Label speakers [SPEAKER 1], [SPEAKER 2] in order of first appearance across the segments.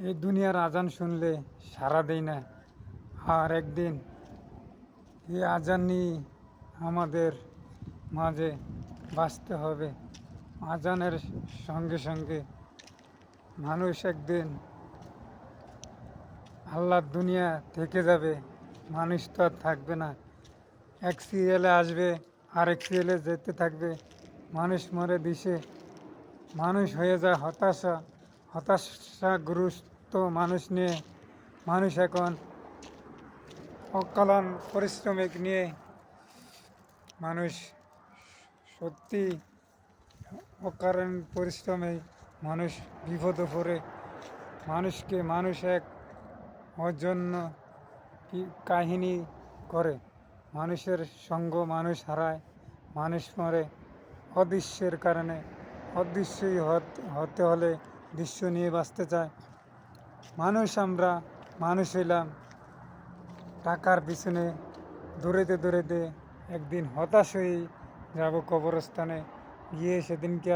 [SPEAKER 1] এই দুনিয়ার আজান শুনলে সাড়া দেই না। আর একদিন এই আজান নিয়ে আমাদের মাঝে বাঁচতে হবে। আজানের সঙ্গে সঙ্গে মানুষ একদিন আল্লাহর দুনিয়া থেকে যাবে, মানুষ তো আর থাকবে না। এক সিরিয়ালে আসবে, আরেক সিরিয়ালে যেতে থাকবে। মানুষ মরে দিশে, মানুষ হয়ে যায় হতাশাগ্রস্ত মানুষ নিয়ে। মানুষ এখন অকালান পরিশ্রমিক নিয়ে মানুষ সত্যি অকারণ পরিশ্রমে মানুষ বিপদে পড়ে। মানুষকে মানুষ এক অজন্য কাহিনী করে। মানুষের সঙ্গ মানুষ হারায়, মানুষ মরে অদৃশ্যের কারণে। অদৃশ্যই হতে হলে দৃশ্য নিয়ে বাঁচতে চায় আমরা। মানুষ হইলাম টাকার পিছনে দৌড়াইতে দৌড়াইতে একদিন হতাশ হয়ে যাব কবরস্থানে গিয়ে। সেদিনকে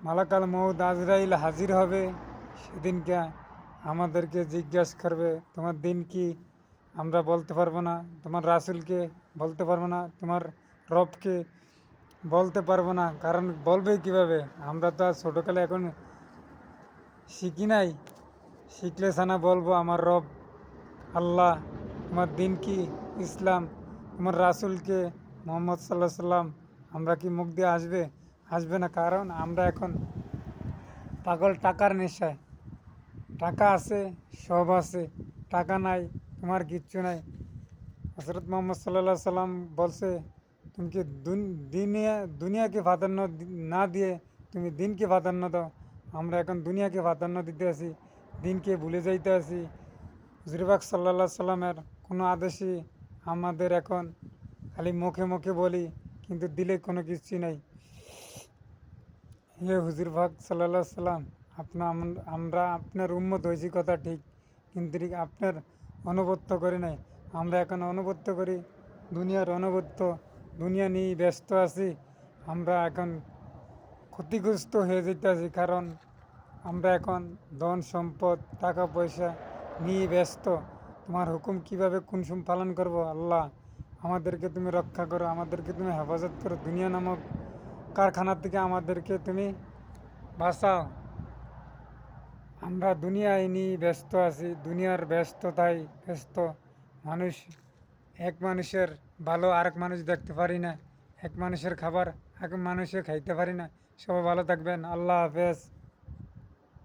[SPEAKER 1] মালাকাল মউদ আজরাইল হাজির হবে। সেদিনকে আমাদেরকে জিজ্ঞাসা করবে, তোমার দিন কি? আমরা বলতে পারবো না। তোমার রাসূলকে বলতে পারবো না, তোমার রবকে বলতে পারবো না। কারণ বলবে কিভাবে? আমরা তো আর ছোটোকালে এখন শিখি নাই। শিখলে সানা বলবো আমার রব আল্লাহ। তোমার দিন কি? ইসলাম। তোমার রাসূলকে মোহাম্মদ সাল্লাহ সাল্লাম। আমরা কি মুখ দিয়ে আসবে না। কারণ আমরা এখন পাগল টাকার নেশায়। টাকা আছে, সব আছে। টাকা নাই, তোমার কিচ্ছু নাই। হজরত মোহাম্মদ সাল্লাহ সাল্লাম বলছে, তুমি কি দুনিয়াকে প্রাধান্য না দিয়ে তুমি দিনকে প্রাধান্য দাও। আমরা এখন দুনিয়াকে প্রাধান্য দিতে আছি, দিনকে ভুলে যাইতে আছি। হুজুরবাগ সাল্লাহ সাল্লামের কোনো আদেশই আমাদের এখন খালি মুখে মুখে বলি, কিন্তু দিলে কোনো কিছুই নাই। হে হুজুরবাগ সাল্লাহ সাল্লাম, আমরা আপনার উম্মত হয়েছি কথা ঠিক, কিন্তু আপনার অনুগত্য করি নাই। আমরা এখন অনুগত্য করি দুনিয়ার অনুগত্য। দুনিয়া নিয়ে ব্যস্ত আছি। আমরা এখন ক্ষতিগ্রস্ত হয়ে যেতে আছি। কারণ আমরা এখন ধন সম্পদ টাকা পয়সা নিয়ে ব্যস্ত। তোমার হুকুম কিভাবে কোন পালন করব? আল্লাহ, আমাদেরকে তুমি রক্ষা করো, আমাদেরকে তুমি হেফাজত করো। দুনিয়া নামক কারখানা থেকে আমাদেরকে তুমি বাঁচাও। আমরা দুনিয়ায় নিয়ে ব্যস্ত আছি, দুনিয়ার ব্যস্ততায় ব্যস্ত। মানুষ এক মানুষের ভালো আরেক মানুষ দেখতে পারি না, এক মানুষের খাবার এক মানুষে খাইতে পারি না। সবাই ভালো থাকবেন। আল্লাহ হাফেজ।